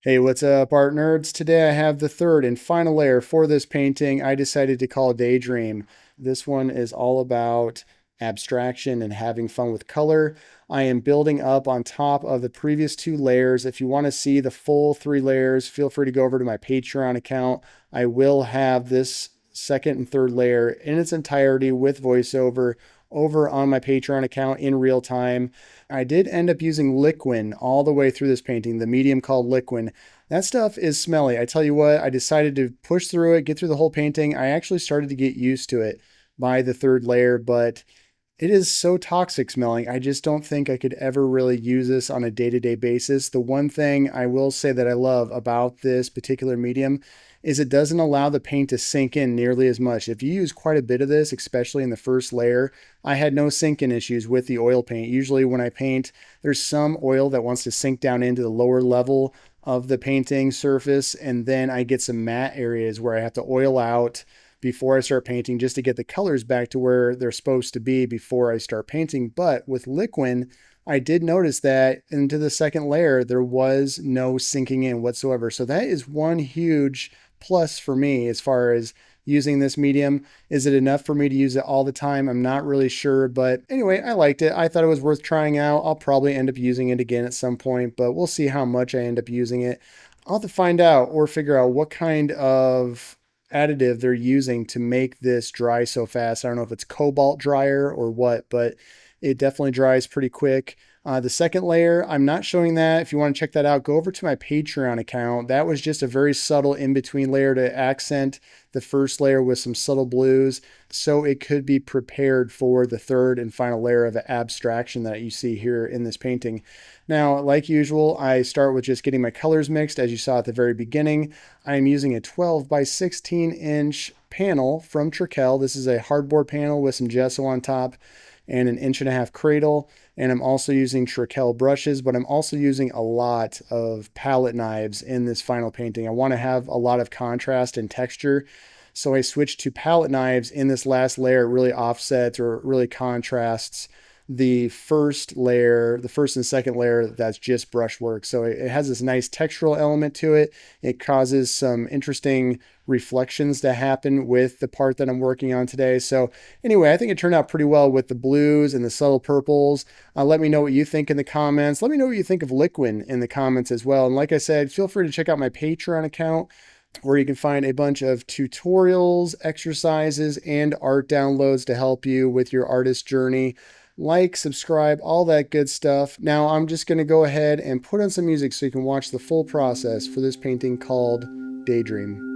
Hey, what's up, art nerds? Today I have the third and final layer for this painting I decided to call Daydream. This one is all about abstraction and having fun with color. I am building up on top of the previous two layers. If you want to see the full three layers, feel free to go over to my Patreon account. I will have this second and third layer in its entirety with voiceover over on my Patreon account in real time. I did end up using Liquin all the way through this painting, the medium called Liquin. That stuff is smelly. I tell you what, I decided to push through it, get through the whole painting. I actually started to get used to it by the third layer, but it is so toxic smelling. I just don't think I could ever really use this on a day-to-day basis. The one thing I will say that I love about this particular medium is it doesn't allow the paint to sink in nearly as much. If you use quite a bit of this, especially in the first layer, I had no sink-in issues with the oil paint. Usually when I paint, there's some oil that wants to sink down into the lower level of the painting surface, and then I get some matte areas where I have to oil out before I start painting just to get the colors back to where they're supposed to be before I start painting. But with Liquin, I did notice that into the second layer, there was no sinking in whatsoever. So that is one huge plus for me as far as using this medium. Is it enough for me to use it all the time? I'm not really sure, but anyway, I liked it. I thought it was worth trying out. I'll probably end up using it again at some point, but we'll see how much I end up using it. I'll have to find out or figure out what kind of additive they're using to make this dry so fast. I don't know if it's cobalt dryer or what, but it definitely dries pretty quick. The second layer, I'm not showing that. If you want to check that out, go over to my Patreon account. That was just a very subtle in-between layer to accent the first layer with some subtle blues, so it could be prepared for the third and final layer of abstraction that you see here in this painting. Now, like usual, I start with just getting my colors mixed, as you saw at the very beginning. I'm using a 12 by 16 inch panel from Trekell. This is a hardboard panel with some gesso on top and an 1.5 inch cradle. And I'm also using Trekell brushes, but I'm also using a lot of palette knives in this final painting. I want to have a lot of contrast and texture. So I switched to palette knives in this last layer. It really offsets or really contrasts the first layer, the first and second layer that's just brushwork. So it has this nice textural element to it. It causes some interesting reflections to happen with the part that I'm working on today. So anyway, I think it turned out pretty well with the blues and the subtle purples. Let me know what you think in the comments. Let me know what you think of Liquin in the comments as well. And like I said, feel free to check out my Patreon account where you can find a bunch of tutorials, exercises, and art downloads to help you with your artist journey. Like, subscribe, all that good stuff. Now I'm just going to go ahead and put on some music so you can watch the full process for this painting called Daydream.